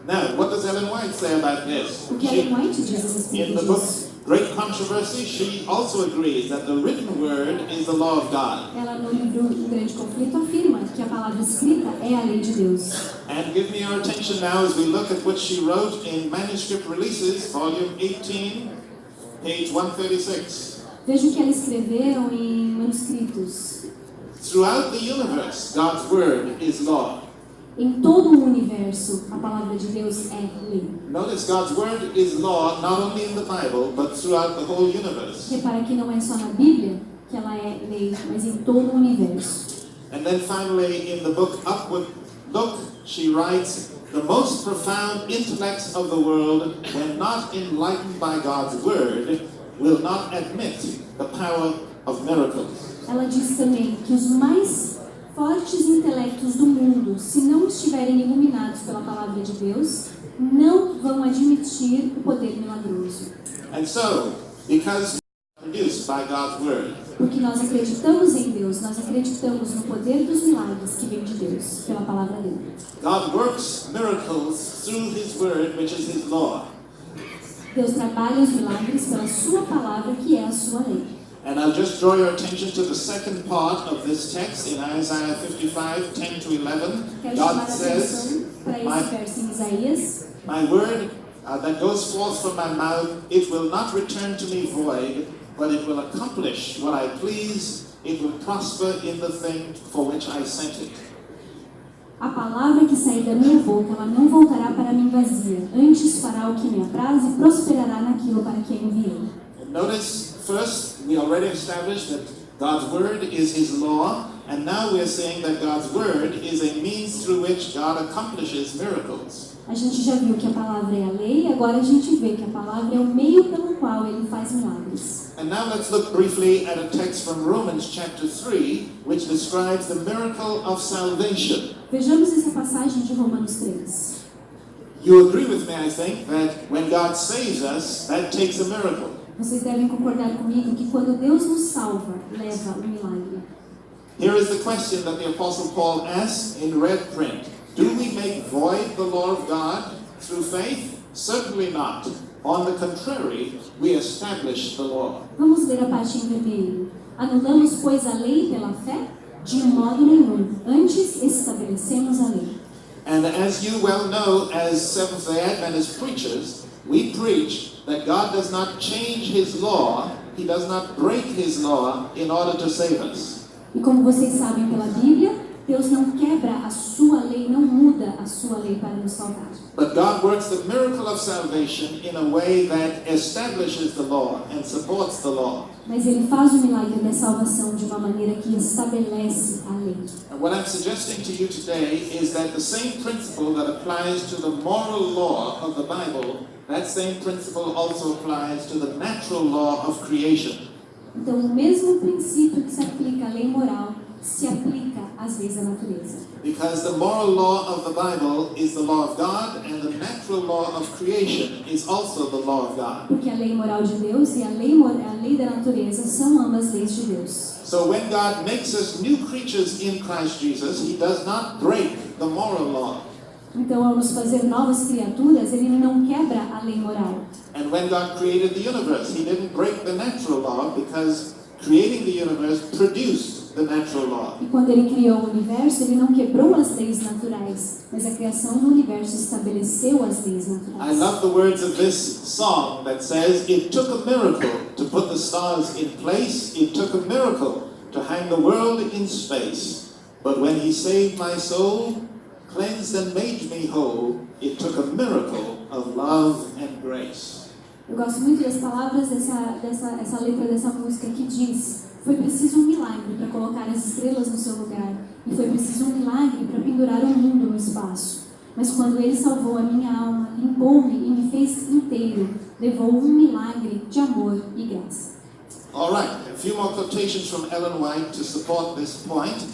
Now, what does Ellen White say about this? O que Ellen White diz a respeito In the book disso? Great Controversy, she also agrees that the written word is the law of God. Ela no livro O Grande Conflito afirma que a palavra escrita é a lei de Deus. And give me your attention now as we look at what she wrote in Manuscript Releases, volume 18, page 136. Veja o que ela escreveram em manuscritos. Throughout the universe, God's word is law. Em todo o universo, a palavra de Deus é lei. Notice God's word is law not only in the Bible, but throughout the whole universe. Repara que não é só na Bíblia que ela é lei, mas em todo o universo. And then finally, in the book Upward Look, she writes, the most profound intellects of the world, when not enlightened by God's word, will not admit the power of miracles. Ela diz também que os mais fortes intelectos do mundo, se não estiverem iluminados pela palavra de Deus, não vão admitir o poder milagroso. And so, because produced by God's word, Porque nós acreditamos em Deus, nós acreditamos no poder dos milagres que vem de Deus, pela palavra dele. God works miracles through His word, which is His law. Deus trabalha os milagres pela sua palavra, que é a sua lei. And I'll just draw your attention to the second part of this text in Isaiah 55, 10 to 11. Quero chamar God a says, atenção para esse verso em Isaías. my word that goes forth from my mouth, it will not return to me void, but it will accomplish what I please. It will prosper in the thing for which I sent it. A palavra que sair da minha boca, ela não voltará para mim vazia. Antes fará o que me apraz e prosperará naquilo para que enviei. Notice, first, we already established that God's word is His law, And now we're saying that God's word is a means through which God accomplishes miracles. A gente já viu que a palavra é a lei, agora a gente vê que a palavra é o meio pelo qual ele faz milagres. And now let's look briefly at a text from Romans chapter 3, which describes the miracle of salvation. Vejamos essa passagem de Romanos 3. You agree with me, I think, that when God saves us, that takes a miracle. Vocês devem concordar comigo que quando Deus nos salva, leva um milagre. Here is the question that the Apostle Paul asks in red print. Do we make void the law of God through faith? Certainly not. On the contrary, we establish the law. Vamos ler a parte em vermelho. Anulamos, pois, a lei pela fé? De modo nenhum. Antes, estabelecemos a lei. And as you well know, as Seventh-day Adventist preachers, we preach that God does not change His law, He does not break His law in order to save us. E como vocês sabem pela Bíblia, Deus não quebra a sua lei, não muda a sua lei para nos salvar. But God works the miracle of salvation in a way that establishes the law and supports the law. Mas Ele faz o milagre da salvação de uma maneira que estabelece a lei. And what I'm suggesting to you today is that the same principle that applies to the moral law of the Bible, that same principle also applies to the natural law of creation. Então, o mesmo princípio que se aplica à lei moral se aplica às leis da natureza. Because the moral law of the Bible is the law of God, and the natural law of creation is also the law of God. Porque a lei moral de Deus e a lei da natureza são ambas leis de Deus. So when God makes us new creatures in Christ Jesus, He does not break the moral law. Então, ao nos fazer novas criaturas, Ele não quebra a lei moral. And when God created the universe, He didn't break the natural law because creating the universe produced the natural law. E quando Ele criou o universo, Ele não quebrou as leis naturais, mas a criação do universo estabeleceu as leis naturais. I love the words of this song that says, it took a miracle to put the stars in place, it took a miracle to hang the world in space. But when He saved my soul, cleansed and made me whole, it took a miracle of love and grace. Eu gosto muito das palavras dessa letra dessa música que diz: foi preciso um milagre para colocar as estrelas no seu lugar, e foi preciso um milagre para pendurar o mundo no espaço. Mas quando Ele salvou a minha alma, limpou-me e me fez inteiro, levou um milagre de amor e graça. All right, a few more quotations from Ellen White to support this point.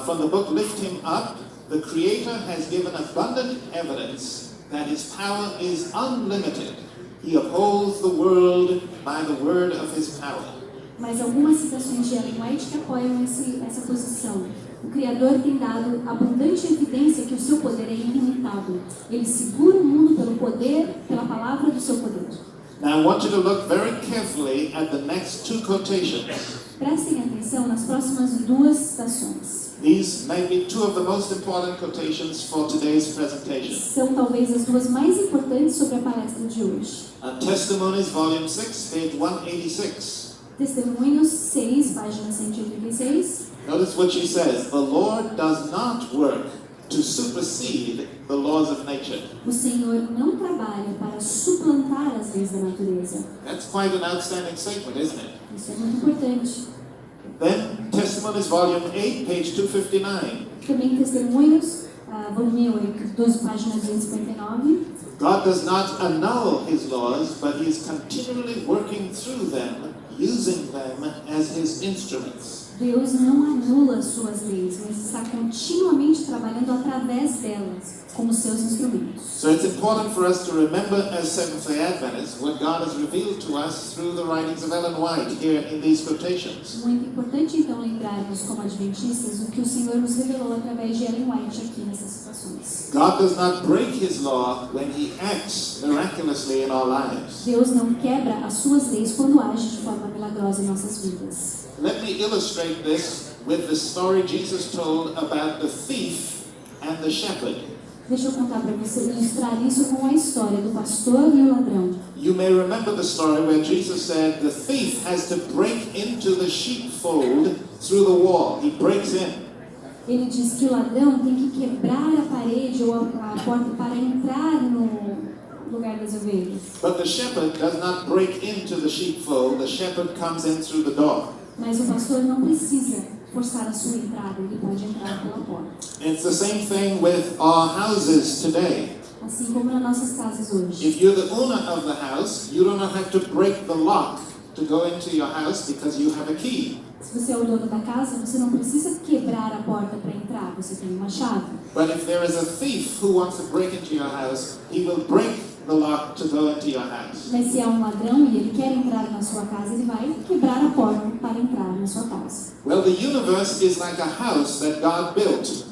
From the book Lift Him Up, the Creator has given abundant evidence that His power is unlimited. He upholds the world by the word of His power. Mas algumas citações de Ellen White que apoiam essa posição. O Criador tem dado abundante evidência que o seu poder é ilimitado. Ele segura o mundo pelo poder, pela palavra do seu poder. Now I want you to look very carefully at the next two quotations. Prestem atenção nas próximas duas citações. These may be two of the most important quotations for today's presentation. São talvez as duas mais importantes sobre a palestra de hoje. Testimonies, Volume 6, page 186. Testemunhos 6, página 186. Notice what she says. The Lord does not work to supersede the laws of nature. O Senhor não trabalha para suplantar as leis da natureza. That's quite an outstanding statement, isn't it? Isso é muito importante. Then, Testimonies, Volume 8, page 259. Também Testemunhos, volume 8, 12, página 259. God does not annul His laws, but He is continually working through them, using them as His instruments. Deus não anula suas leis, mas está continuamente trabalhando através delas, como seus instrumentos. So it's important for us to remember as Seventh-day Adventists what God has revealed to us through the writings of Ellen White here in these quotations. Muito importante então lembrarmos como adventistas o que o Senhor nos revelou através de Ellen White aqui nessas citações. God does not break His law when He acts miraculously in our lives. Deus não quebra as suas leis quando age de forma milagrosa em nossas vidas. Let me illustrate this with the story Jesus told about the thief and the shepherd. Deixa eu contar para você, ilustrar isso com a história do pastor e o ladrão. You may remember the story where Jesus said the thief has to break into the sheepfold through the wall. He breaks in. Ele diz que o ladrão tem que quebrar a parede ou a porta para entrar no lugar das ovelhas. But the shepherd does not break into the sheepfold. The shepherd comes in through the door. Mas o pastor não precisa forçar a sua entrada, ele pode entrar pela porta. It's the same thing with our houses today. Assim como nas nossas casas hoje. If you're the owner of the house, you do not have to break the lock to go into your house because you have a key. Se você é o dono da casa, você não precisa quebrar a porta para entrar, você tem uma chave. But if there is a thief who wants to break into your house, he will break the lock to go into your house. Mas se há um ladrão e ele quer entrar na sua casa, ele vai quebrar a porta para entrar na sua casa. Well, the universe is like a house that God built.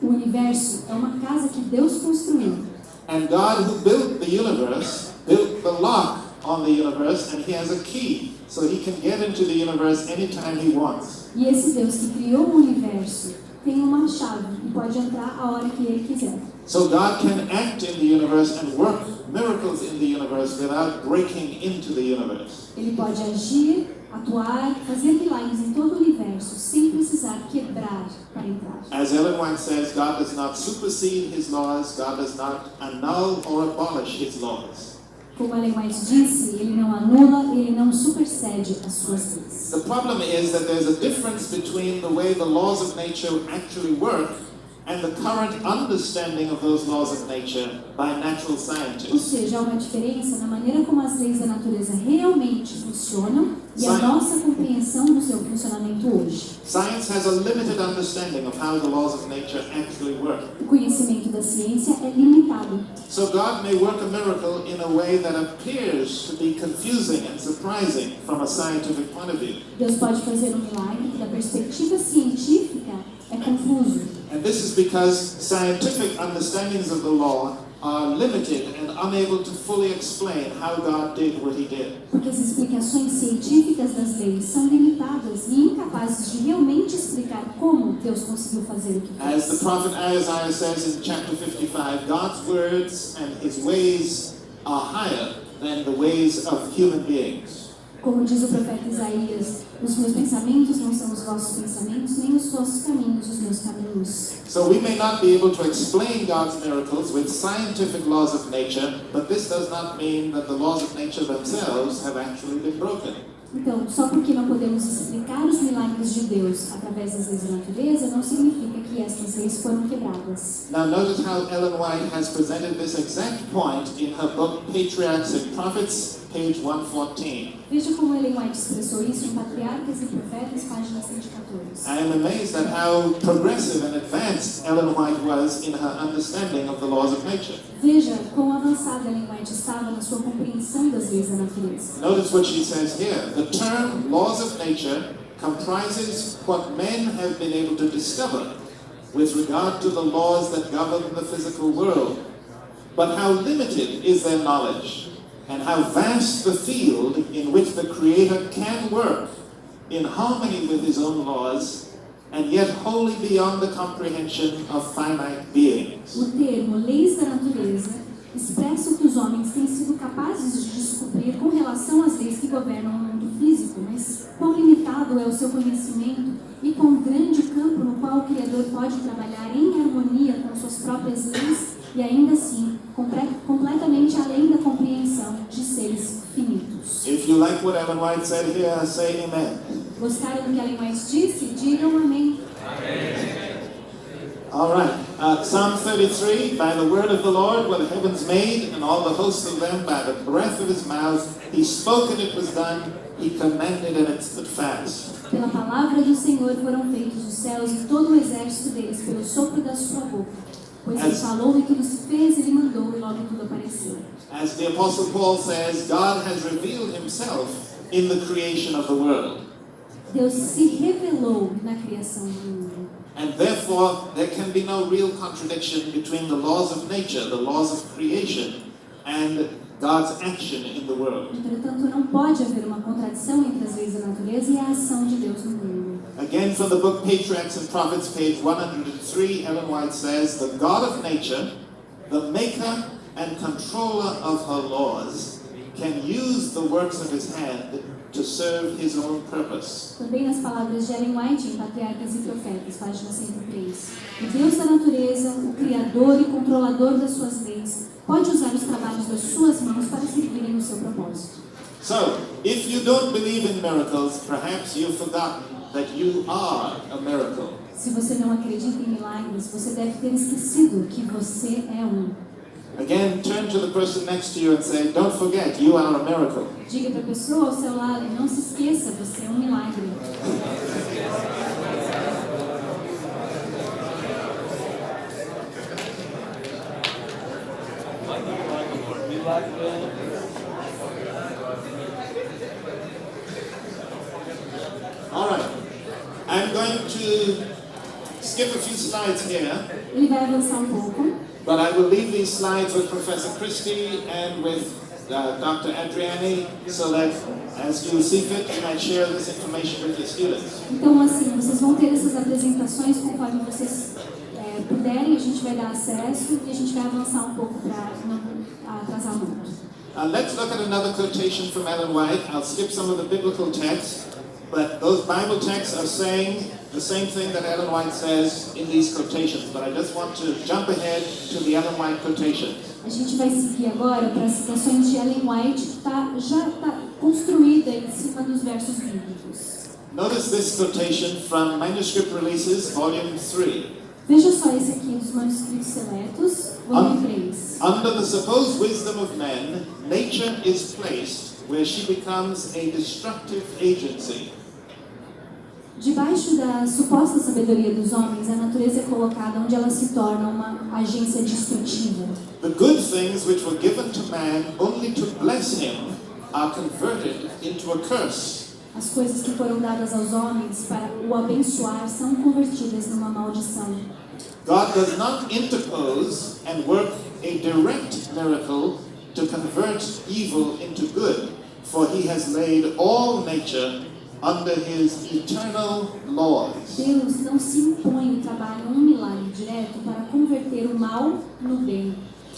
O universo é uma casa que Deus construiu. And God who built the universe, built the lock on the universe, and he has a key, so he can get into the universe anytime he wants. E esse Deus que criou o universo tem uma chave e pode entrar a hora que ele quiser. So God can act in the universe and work miracles in the universe without breaking into the universe. Ele pode agir, atuar, fazer milagres em todo o universo sem precisar quebrar para entrar. As Ellen White says, God does not supersede his laws, God does not annul or abolish his laws. Como Ellen White disse, ele não anula, ele não supersede as suas leis. The problem is that there's a difference between the way the laws of nature actually work and the current understanding of those laws of nature by natural Ou scientists. seja, há uma diferença na maneira como as leis da natureza realmente funcionam e a nossa compreensão do seu funcionamento hoje. Science has a limited understanding of how the laws of nature actually work. O conhecimento da ciência é limitado. So God may work a miracle in a way that appears to be confusing and surprising from a scientific point of view. Deus pode fazer um milagre que, da perspectiva científica, é confuso. And this is because scientific understandings of the law are limited and unable to fully explain how God did what he did. Porque as explicações científicas das leis são limitadas e incapazes de realmente explicar como Deus conseguiu fazer o que As the fez. prophet Isaiah says in chapter 55, God's words and his ways are higher than the ways of human beings. Como diz o profeta Isaías, os meus pensamentos não são os vossos pensamentos, nem os vossos caminhos, os meus caminhos. So we may not be able to explain God's miracles with scientific laws of nature, but this does not mean that the laws of nature themselves have actually been broken. Então, só porque não podemos explicar os milagres de Deus através das leis da natureza, não significa que estas leis foram quebradas. Now notice how Ellen White has presented this exact point in her book Patriarchs and Prophets, page 114. Veja como Ellen White expressou isso em Patriarcas e Profetas, página 114. I am amazed at how progressive and advanced Ellen White was in her understanding of the laws of nature. Veja quão avançada Ellen White estava na sua compreensão das leis da natureza. Notice what she says here. The term laws of nature comprises what men have been able to discover with regard to the laws that govern the physical world. But how limited is their knowledge, and how vast the field in which the Creator can work in harmony with his own laws, and yet wholly beyond the comprehension of finite beings. O termo leis da natureza expressa o que os homens têm sido capazes de descobrir com relação às leis que governam o mundo físico, mas quão limitado é o seu conhecimento e quão grande o campo no qual o Criador pode trabalhar em harmonia com suas próprias leis e ainda assim completamente além da compreensão de seres finitos. If you like what Ellen White said here, say amen. Gostaram do que Ellen White disse? Digam amém. All right. Psalm 33, by the word of the Lord were the heavens made, and all the hosts of them by the breath of his mouth. He spoke and it was done. He commanded and it stood fast. Pela palavra do Senhor foram feitos os céus e todo o exército deles pelo sopro da sua boca. Pois ele falou e tudo se fez, ele mandou e logo tudo apareceu. As the Apostle Paul says, God has revealed himself in the creation of the world. Deus se revelou na criação do mundo. And therefore, there can be no real contradiction between the laws of nature, the laws of creation, and God's action in the world. Entretanto, não pode haver uma contradição entre as leis da natureza e a ação de Deus no mundo. Again, from the book Patriarchs and Prophets, page 103, Ellen White says, the God of nature, the maker and controller of her laws, can use the works of his hand to serve his own purpose. Também nas palavras de Ellen White em Patriarcas e Profetas, página 103. O Deus da natureza, o Criador e controlador das suas leis, pode usar os trabalhos das suas mãos para servirem o seu propósito. So, if you don't believe in miracles, perhaps you've forgotten that you are a miracle. Se você não acredita em milagres, você deve ter esquecido que você é um. Again, turn to the person next to you and say, don't forget, you are a miracle. Diga para a pessoa ao seu lado, não se esqueça, você é um milagre. All right. I'm going to skip a few slides here, Ele vai avançar pouco, but I will leave these slides with Professor Christie and with Dr. Adriani, so that as you see fit, you might share this information with your students. Então, assim, vocês vão ter essas apresentações conforme vocês puderem, a gente vai dar acesso e a gente vai avançar pouco para não atrasar muito. Let's look at another quotation from Ellen White. I'll skip some of the biblical texts, but those Bible texts are saying the same thing that Ellen White says in these quotations. But I just want to jump ahead to the Ellen White quotations. A gente vai seguir agora para as citações de Ellen White, que já está construída em cima dos versos bíblicos. Notice this quotation from Manuscript Releases, Volume 3. Veja só esse aqui dos manuscritos seletos, volume 3. Under the supposed wisdom of men, nature is placed where she becomes a destructive agency. Debaixo da suposta sabedoria dos homens, a natureza é colocada onde ela se torna uma agência destrutiva. The good things which were given to man only to bless him are converted into a curse. As coisas que foram dadas aos homens para o abençoar são convertidas numa maldição. God does not interpose and work a direct miracle to convert evil into good, for he has laid all nature under his eternal laws. Deus não se impõe e trabalha um milagre direto para converter o mal no bem,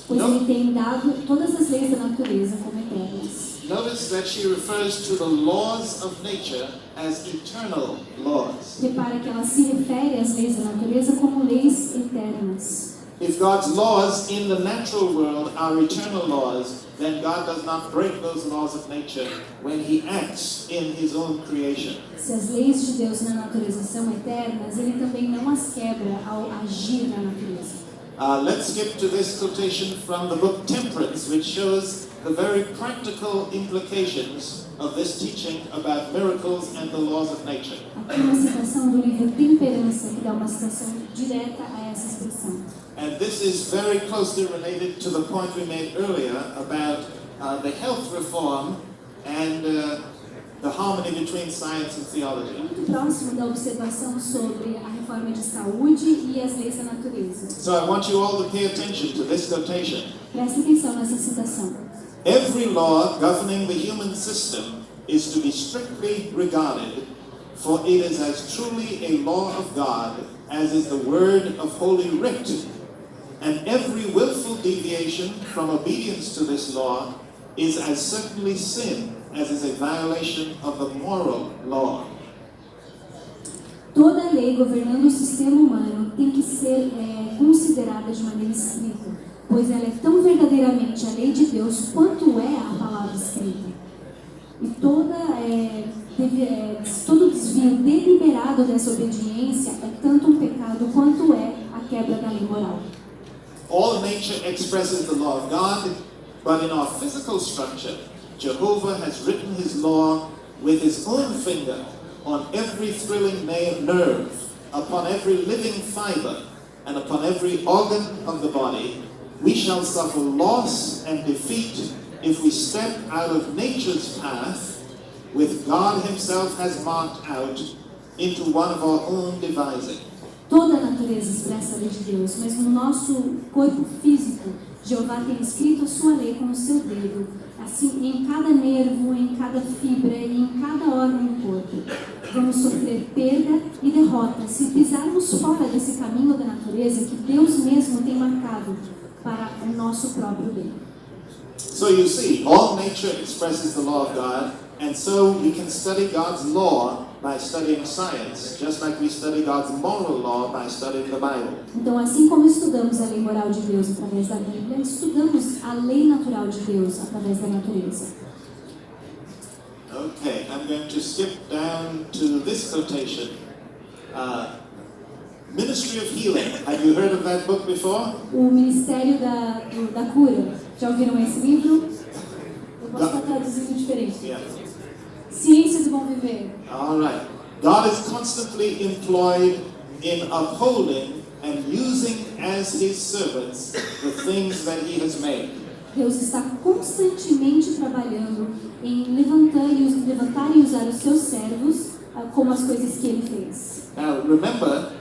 pois Ele tem dado todas as leis da natureza como eternas. Notice that she refers to the laws of nature as eternal laws. Repara que ela se refere às leis da natureza como leis eternas. If God's laws in the natural world are eternal laws, then God does not break those laws of nature when He acts in His own creation. Se as leis de Deus na natureza são eternas, Ele também não as quebra ao agir na natureza. Let's skip to this quotation from the book Temperance, which shows the very practical implications of this teaching about miracles and the laws of nature. Aqui uma citação do livro Temperança, que dá uma citação direta a essa expressão. And this is very closely related to the point we made earlier about the health reform and the harmony between science and theology. Muito próximo da observação sobre a reforma de saúde e as leis da natureza. So I want you all to pay attention to this quotation. Preste atenção nessa citação. Every law governing the human system is to be strictly regarded, for it is as truly a law of God as is the word of Holy Writ. And every willful deviation from obedience to this law is as certainly sin as is a violation of the moral law. Toda lei governando o sistema humano tem que ser considerada de maneira estrita, pois ela é tão verdadeiramente a lei de Deus quanto é a palavra escrita. E todo desvio deliberado dessa obediência é tanto um pecado quanto é a quebra da lei moral. All nature expresses the law of God, but in our physical structure, Jehovah has written his law with his own finger on every thrilling nerve, upon every living fiber, and upon every organ of the body. We shall suffer loss and defeat if we step out of nature's path, which God himself has marked out, into one of our own devising. Toda a natureza expressa a lei de Deus, mas no nosso corpo físico, Jeová tem escrito a sua lei com o seu dedo, assim em cada nervo, em cada fibra e em cada órgão do corpo. Vamos sofrer perda e derrota se pisarmos fora desse caminho da natureza que Deus mesmo tem marcado para o nosso próprio bem. So you see, all nature expresses the law of God, and so we can study God's law by studying science, just like we study God's moral law by studying the Bible. Então, assim como estudamos a lei moral de Deus através da Bíblia, estudamos a lei natural de Deus através da natureza. Okay, I'm going to skip down to this quotation. Ministry of Healing. Have you heard of that book before? O Ministério da Cura. Já ouviram esse livro? Eu posso estar traduzindo diferente. Yeah. Ciência do Bom Viver. All right. God is constantly employed in upholding and using as His servants the things that He has made. Deus está constantemente trabalhando em levantar e usar os seus servos como as coisas que Ele fez. Now remember,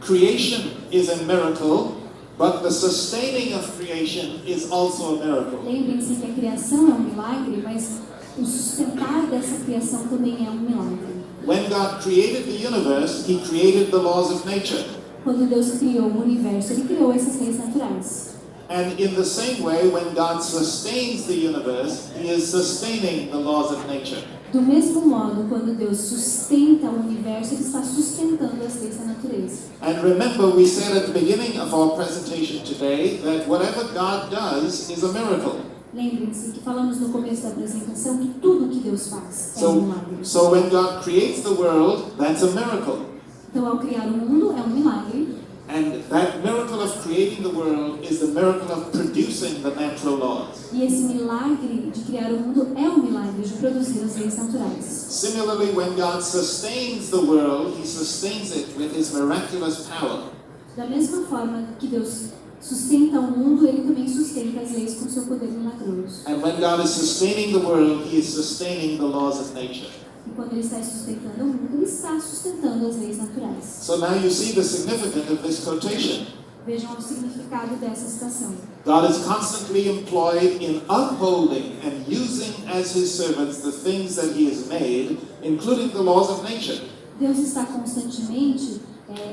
creation is a miracle, but the sustaining of creation is also a miracle. Lembrem-se que a criação é um milagre, mas o sustentar dessa criação também é um milagre. When God created the universe, He created the laws of nature. Quando Deus criou o universo, Ele criou essas leis naturais. And in the same way, when God sustains the universe, He is sustaining the laws of nature. Do mesmo modo, quando Deus sustenta o universo, Ele está sustentando as leis da natureza. And remember, we said at the beginning of our presentation today that whatever God does is a miracle. Lembrem-se que falamos no começo da apresentação que tudo que Deus faz é um milagre. So when God creates the world, that's a miracle. Então, ao criar o mundo, é um milagre. And that miracle of creating the world is the miracle of producing the natural laws. E esse milagre de criar o mundo é um milagre de produzir as leis naturais. Similarly, when God sustains the world, He sustains it with His miraculous power. Da mesma forma que Deus sustenta o mundo, Ele também sustenta as leis com seu poder milagroso. And when God is sustaining the world, He is sustaining the laws of nature. E quando Ele está sustentando o mundo, Ele está sustentando as leis naturais. So now you see the significance of this quotation. Vejam o significado dessa citação. God is constantly employed in upholding and using as His servants the things that He has made, including the laws of nature. Deus está constantemente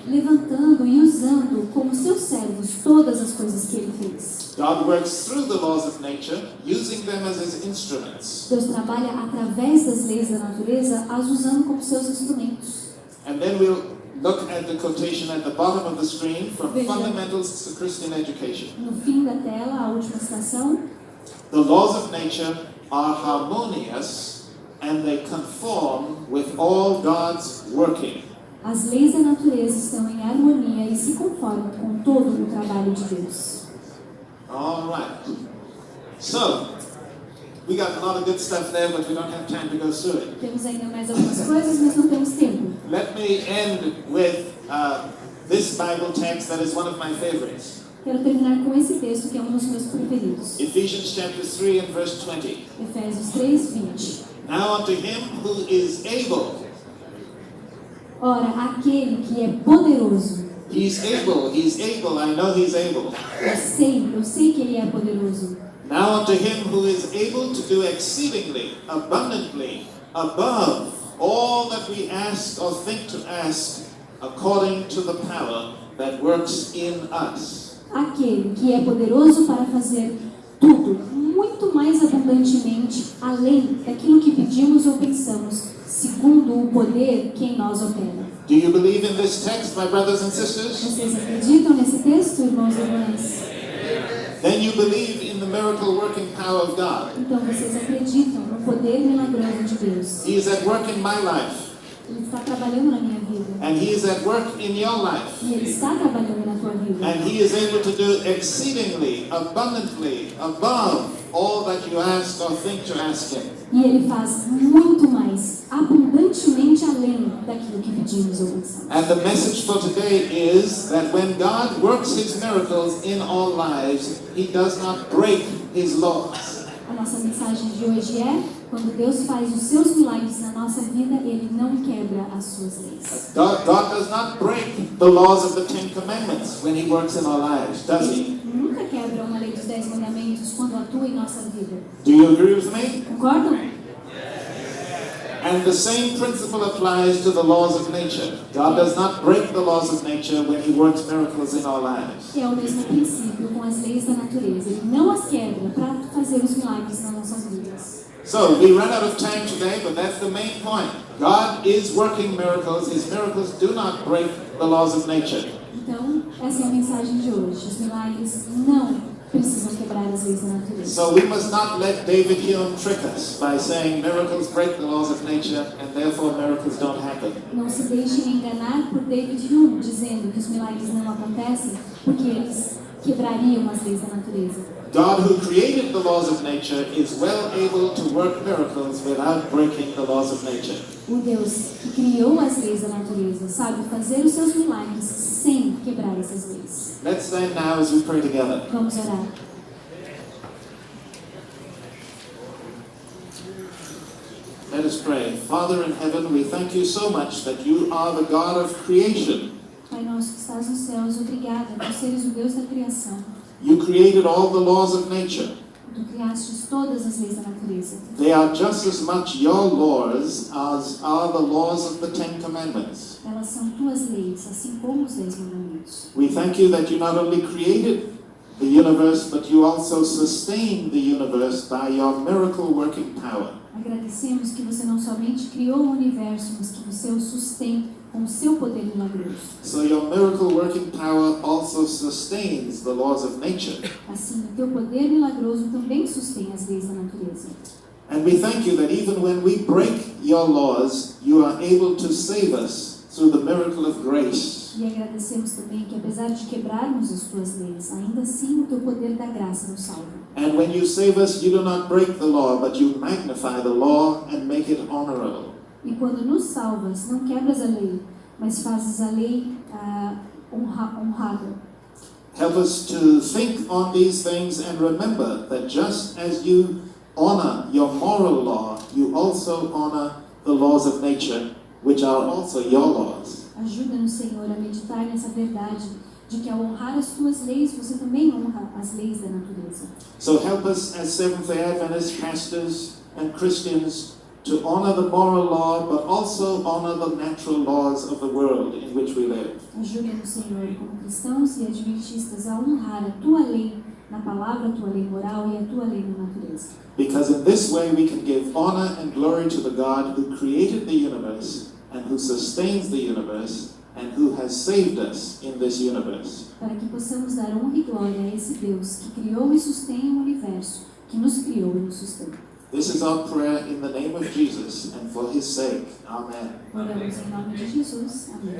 levantando e usando como seus servos todas as coisas que Ele fez. God works through the laws of nature, using them as His instruments. Deus trabalha através das leis da natureza, as usando como seus instrumentos. And then we'll look at the quotation at the bottom of the screen from Veja. Fundamentals to Christian Education. No fim da tela, a última citação. The laws of nature are harmonious and they conform with all God's working. As leis da natureza estão em harmonia e se conformam com todo o trabalho de Deus. All right. So, we got a lot of good stuff there, but we don't have time to go through it. Temos ainda mais algumas coisas, mas não temos tempo. Let me end with this Bible text that is one of my favorites. Quero terminar com esse texto que é um dos meus preferidos. Ephesians chapter 3 and verse 20. Efésios 3:20. Now unto Him who is able. Ora, aquele que é poderoso. He's able, I know He's able. Eu sei que Ele é poderoso. Now unto Him who is able to do exceedingly, abundantly, above all that we ask or think to ask, according to the power that works in us. Aquele que é poderoso para fazer tudo, muito mais abundantemente, além daquilo que pedimos ou pensamos, segundo o poder que em nós opera. Do you believe in this text, my brothers and sisters? Vocês acreditam nesse texto, irmãos e irmãs? Then you believe in the miracle working power of God. Então vocês acreditam no poder milagroso de Deus. He is at work in my life. Ele está trabalhando na minha vida. And He is at work in your life. E Ele está trabalhando na tua vida. And He is able to do exceedingly, abundantly, above all that you ask or think to ask Him. E Ele faz muito mais, abundantemente além daquilo que pedimos ou pensamos. And the message for today is that when God works His miracles in our lives, He does not break His laws. A nossa mensagem de hoje é: quando Deus faz os seus milagres na nossa vida, Ele não quebra as suas leis. God does not break the laws of the Ten Commandments when He works in our lives, does He? Ele nunca quebra uma lei dos 10 mandamentos quando atua em nossa vida. Do you agree with me? Concordam? And the same principle applies to the laws of nature. God does not break the laws of nature when He works miracles in our lives. É o mesmo princípio com as leis da natureza. Ele não as quebra para fazer os milagres nas nossas vidas. So, we ran out of time today, but that's the main point. God is working miracles. His miracles do not break the laws of nature. Então, essa é a mensagem de hoje. Os milagres não precisam quebrar quebrar as leis da natureza. So we must not let David Hume trick us by saying miracles break the laws of nature and therefore miracles don't happen. Não se deixem enganar por David Hume, dizendo que os milagres não acontecem porque eles quebrariam as leis da natureza. God, who created the laws of nature, is well able to work miracles without breaking the laws of nature. O Deus que criou as leis da natureza sabe fazer os seus milagres sem quebrar essas leis. Let's stand now as we pray together. Vamos orar. Let us pray. Father in heaven, we thank you so much that you are the God of creation. Pai nosso que estás nos céus, obrigada por seres o Deus da criação. You created all the laws of nature. Tu criastes todas as leis da natureza. They are just as much your laws as are the laws of the Ten Commandments. Elas são tuas leis, assim como os 10 mandamentos. We thank you that you not only created the universe, but you also sustain the universe by your miracle working power. Agradecemos que você não somente criou o universo, mas que você o sustém com o seu poder milagroso. So your miracle working power also sustains the laws of nature. Assim, o teu poder milagroso também sustém as leis da natureza. And we thank you that even when we break your laws, you are able to save us through the miracle of grace. E agradecemos também que, apesar de quebrarmos as tuas leis, ainda assim o teu poder da graça nos salva. And when you save us, you do not break the law, but you magnify the law and make it honorable. E quando nos salvas, não quebras a lei, mas fazes a lei honrada. Help us to think on these things and remember that just as you honor your moral law, you also honor the laws of nature, which are also your laws. Ajuda-nos, Senhor, a meditar nessa verdade de que ao honrar as tuas leis, você também honra as leis da natureza. So help us as Seventh-day Adventist pastors and Christians to honor the moral law, but also honor the natural laws of the world in which we live. Ajuda-nos, Senhor, como cristãos e adventistas, a honrar a tua lei na palavra, a tua lei moral e a tua lei na natureza. Because in this way we can give honor and glory to the God who created the universe and who sustains the universe and who has saved us in this universe. Para que possamos dar honra e glória a esse Deus que criou e sustém o universo, que nos criou e nos sustém. This is our prayer in the name of Jesus and for his sake. Amen. Oramos em nome de Jesus. Amém.